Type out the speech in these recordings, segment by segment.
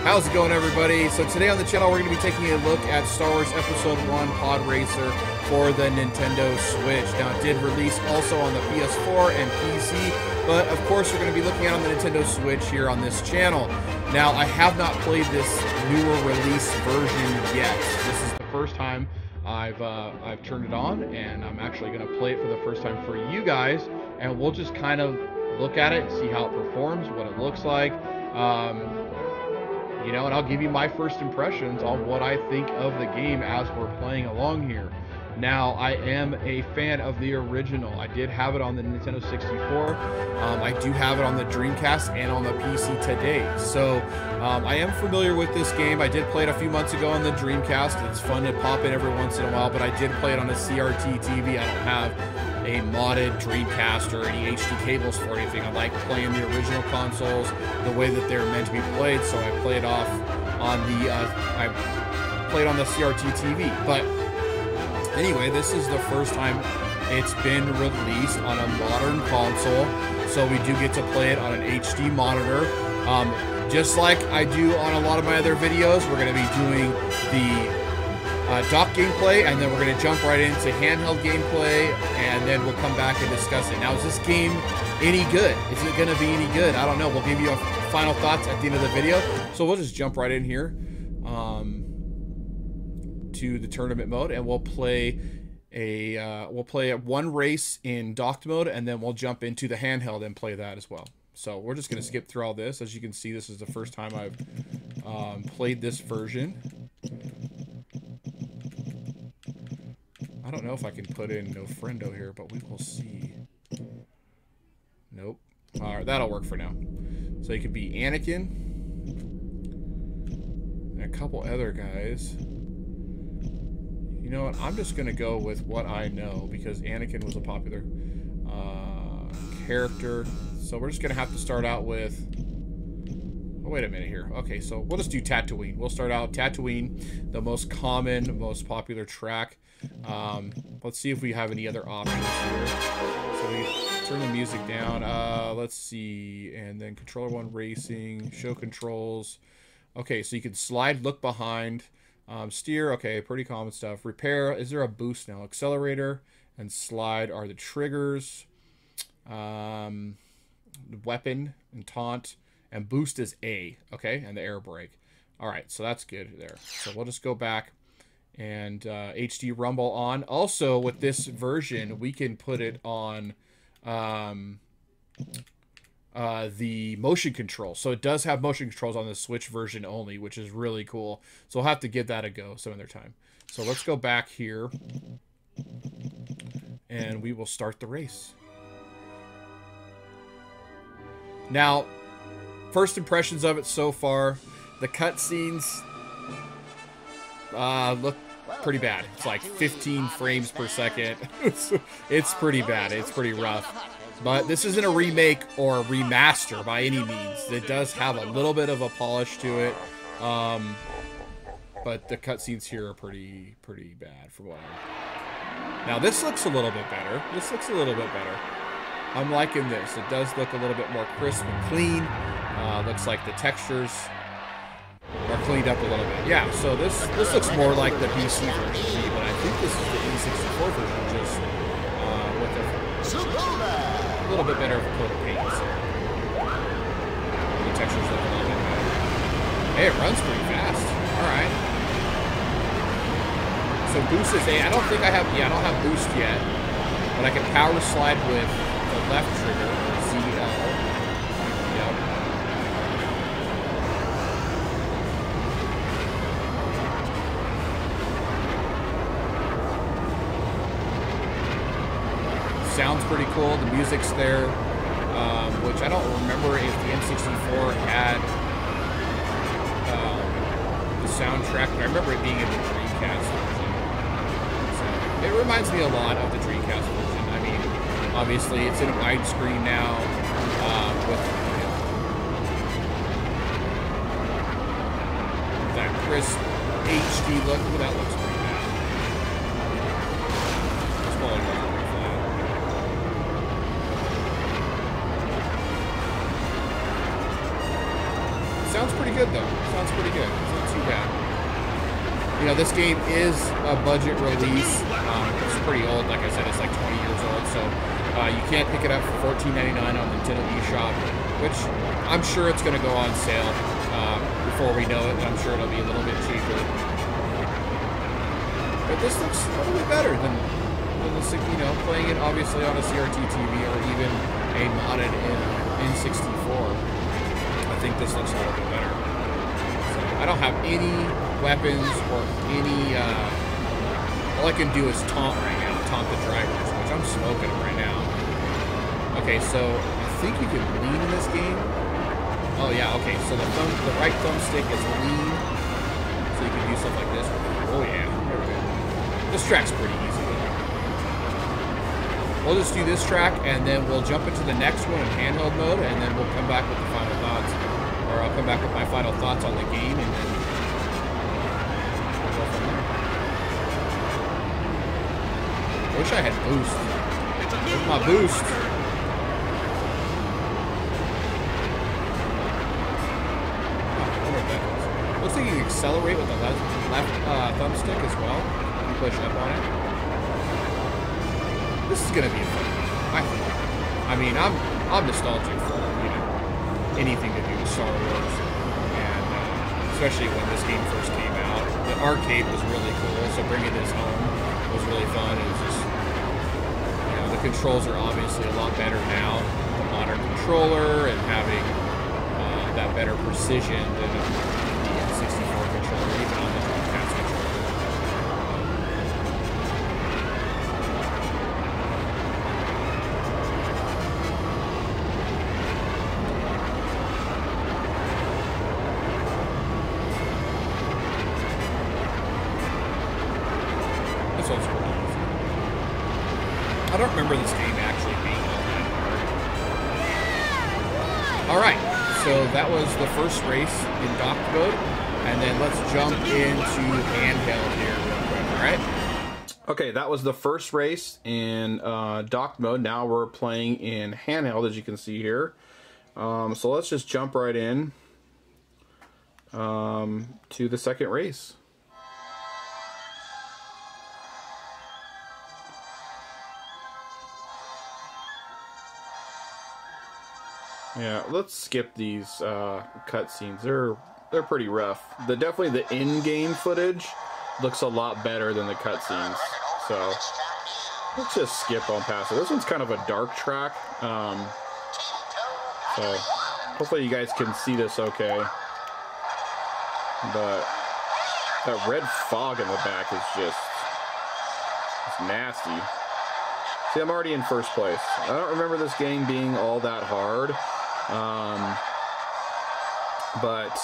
How's it going, everybody? So today on the channel, we're going to be taking a look at Star Wars Episode 1 Pod Racer for the Nintendo Switch. Now, it did release also on the PS4 and PC, but of course, we're going to be looking at it on the Nintendo Switch here on this channel. Now, I have not played this newer release version yet. This is the first time I've turned it on, and I'm actually going to play it for the first time for you guys, and we'll just kind of look at it and see how it performs, what it looks like. You know, and I'll give you my first impressions on what I think of the game as we're playing along here. Now, I am a fan of the original. I did have it on the Nintendo 64. I do have it on the Dreamcast and on the PC today. So, I am familiar with this game. I did play it a few months ago on the Dreamcast. It's fun to pop in every once in a while, but I did play it on a CRT TV. I don't have a modded Dreamcast or any HD cables for anything. I like playing the original consoles the way that they're meant to be played, so I played off on the I played on the CRT TV. But anyway, this is the first time it's been released on a modern console, so we do get to play it on an HD monitor. Just like I do on a lot of my other videos, we're going to be doing the dock gameplay, and then we're going to jump right into handheld gameplay, and then we'll come back and discuss it. Now, is this game any good? Is it going to be any good? I don't know. We'll give you final thoughts at the end of the video. So we'll just jump right in here to the tournament mode, and we'll play one race in docked mode, and then we'll jump into the handheld and play that as well. So we're just going to skip through all this. As you can see, this is the first time I've played this version. I don't know if I can put in no friendo here, but we will see. Nope. All right, that'll work for now. So you could be Anakin and a couple other guys. You know what? I'm just going to go with what I know because Anakin was a popular character. So we're just going to have to start out with... Oh, wait a minute here. Okay, so we'll just do Tatooine. We'll start out Tatooine, the most common, most popular track. Let's see if we have any other options here. So we turn the music down. Let's see. And then controller 1 racing, show controls. Okay, so you can slide, look behind, steer. Okay, pretty common stuff. Repair. Is there a boost now? Accelerator and slide are the triggers. Weapon and taunt. And boost is A, okay? And the air brake. All right, so that's good there. So we'll just go back and HD rumble on. Also, with this version, we can put it on the motion control. So it does have motion controls on the Switch version only, which is really cool. So we'll have to give that a go some other time. So let's go back here, and we will start the race. Now, first impressions of it so far, the cutscenes look pretty bad. It's like 15 frames per second. It's pretty bad. It's pretty rough. But this isn't a remake or a remaster by any means. It does have a little bit of a polish to it. But the cutscenes here are pretty bad for what I... Now this looks a little bit better. This looks a little bit better. I'm liking this. It does look a little bit more crisp and clean. Looks like the textures are cleaned up a little bit. Yeah, so this looks more like the PC version to me, but I think this is the N64 version, just with a little bit better of a coat of paint. So the textures look a little bit better. Hey, it runs pretty fast. All right. So boost is A. I don't think I have. Yeah, I don't have boost yet, but I can power slide with the left trigger, ZL. Yep. Sounds pretty cool. The music's there, which I don't remember if the N64 had the soundtrack, but I remember it being in the Dreamcast version. So it reminds me a lot of the Dreamcast version. I mean, obviously it's in widescreen now with that crisp HD look. Well, that looks pretty bad. It's probably pretty flat. sounds pretty good though. Sounds pretty good. It's not too bad. You know, this game is a budget release. It's pretty old. Like I said, it's like 20 years old. So you can't pick it up for $14.99 on Nintendo eShop, which I'm sure it's going to go on sale before we know it. I'm sure it'll be a little bit cheaper. But this looks a little bit better than this, you know, playing it obviously on a CRT TV or even a modded N64. I think this looks a little bit better. So I don't have any weapons or any. All I can do is taunt right now, taunt the drivers, which I'm smoking right now. Okay, so I think you can lean in this game. Oh yeah, okay. So the right thumbstick is lean, so you can do stuff like this. Oh yeah, there we go. This track's pretty easy. We'll just do this track, and then we'll jump into the next one in handheld mode, and then we'll come back with the final thoughts. Or I'll come back with my final thoughts on the game, and then we'll go from there. I wish I had boost. Where's my boost? Looks like you can accelerate with the left thumbstick as well. You push up on it. This is gonna be a fun game, I think. I mean, I'm nostalgic for, you know, anything to do with Star Wars, and especially when this game first came out. The arcade was really cool, so bringing this home was really fun. It was just, you know, the controls are obviously a lot better now. The modern controller and having that better precision than the 64 controller, even on the Dreamcast controller. This one's pretty easy. I don't remember this game actually being all that hard. Alright, so that was the first race in docked mode, and then let's jump into handheld here real quick, alright? Okay, that was the first race in docked mode. Now we're playing in handheld, as you can see here. So let's just jump right in to the second race. Yeah, let's skip these cutscenes. They're pretty rough. Definitely the in-game footage looks a lot better than the cutscenes. So let's just skip on past it. This one's kind of a dark track. So hopefully you guys can see this okay. But that red fog in the back is just, it's nasty. See, I'm already in first place. I don't remember this game being all that hard. But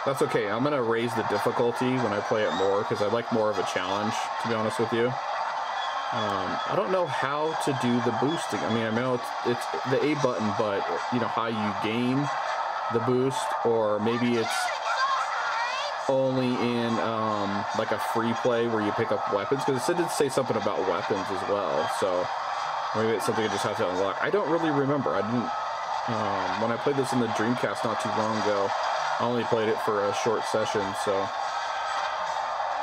that's okay. I'm gonna raise the difficulty when I play it more because I like more of a challenge, to be honest with you. I don't know how to do the boosting. I mean, I know it's the A button, but you know how you gain the boost, or maybe it's only in like a free play where you pick up weapons, because it did say something about weapons as well. So maybe it's something I just have to unlock. I don't really remember. I didn't when I played this in the Dreamcast not too long ago. I only played it for a short session, so.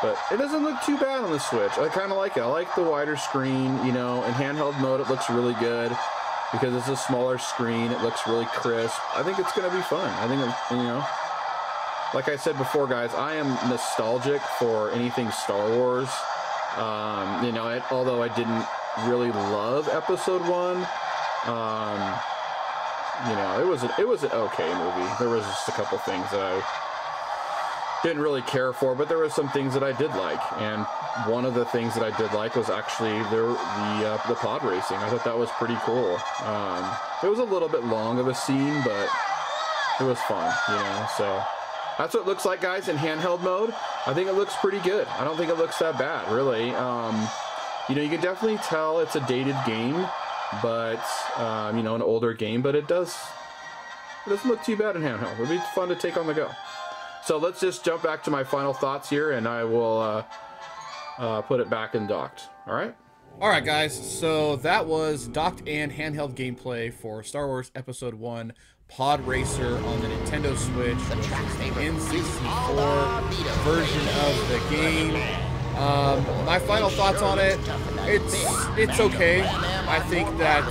But it doesn't look too bad on the Switch. I kind of like it. I like the wider screen, you know. In handheld mode, it looks really good because it's a smaller screen. It looks really crisp. I think it's going to be fun. I think, you know, like I said before, guys, I am nostalgic for anything Star Wars. You know, although I didn't really love Episode 1, you know, it was an okay movie. There was just a couple things that I didn't really care for, but there were some things that I did like, and one of the things that I did like was actually the pod racing. I thought that was pretty cool. It was a little bit long of a scene, but it was fun, you know. So that's what it looks like, guys, in handheld mode. I think it looks pretty good. I don't think it looks that bad, really. You know, you can definitely tell it's a dated game, but you know, an older game, but it doesn't look too bad in handheld. It'll be fun to take on the go. So let's just jump back to my final thoughts here, and I will put it back in docked. All right. Alright guys, so that was docked and handheld gameplay for Star Wars Episode 1 Pod Racer on the Nintendo Switch, the N64 version of the game. My final thoughts on it, it's okay. I think that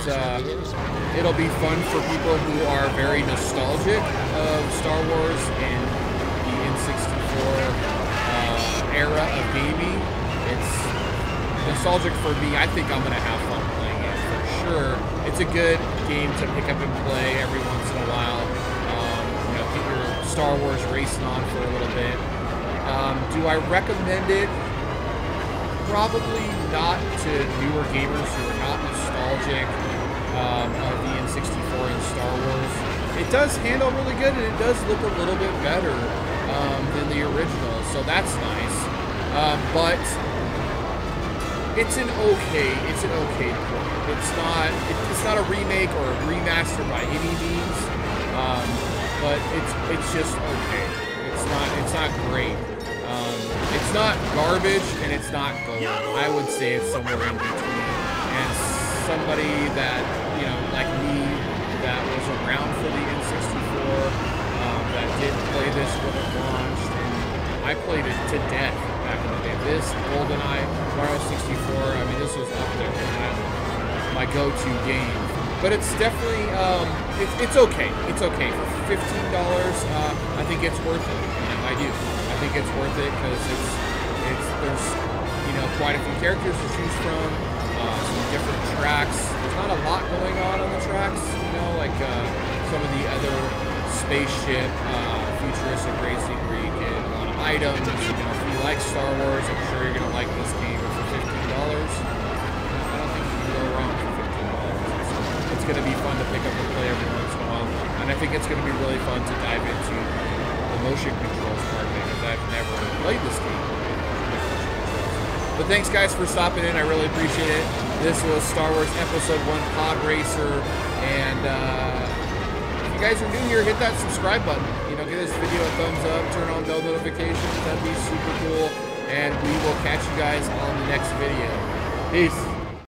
it'll be fun for people who are very nostalgic of Star Wars and the N64 era of gaming. It's nostalgic for me. I think I'm gonna have fun playing it for sure. It's a good game to pick up and play every once in a while. You know, get your Star Wars racing on for a little bit. Do I recommend it? Probably not to newer gamers who are not nostalgic of the N64 and Star Wars. It does handle really good, and it does look a little bit better than the original, so that's nice. But it's an okay play. It's not a remake or a remaster by any means, but it's just okay. It's not great. It's not garbage and it's not gold. I would say it's somewhere in between. And somebody that, you know, like me, that was around for the N64, that did play this when it launched, and I played it to death back in the day. This, GoldenEye, Mario 64, I mean, this was up there with my go-to game. But it's definitely, it's okay. It's okay. For $15, I think it's worth it. You know, I do. I think it's worth it because there's, you know, quite a few characters to choose from, some different tracks. There's not a lot going on the tracks, you know, like some of the other spaceship, futuristic racing where you get a lot of items. You know, if you like Star Wars, I'm sure you're gonna like this game for $15. I don't think you can go wrong for $15. It's gonna be fun to pick up and play every once in a while, and I think it's gonna be really fun to dive into the motion controls part of it, because I've never played this game. But thanks guys for stopping in, I really appreciate it. This was Star Wars Episode 1 Pod Racer, and if you guys are new here, hit that subscribe button. You know, give this video a thumbs up, turn on bell notifications, that'd be super cool, and we will catch you guys on the next video. Peace.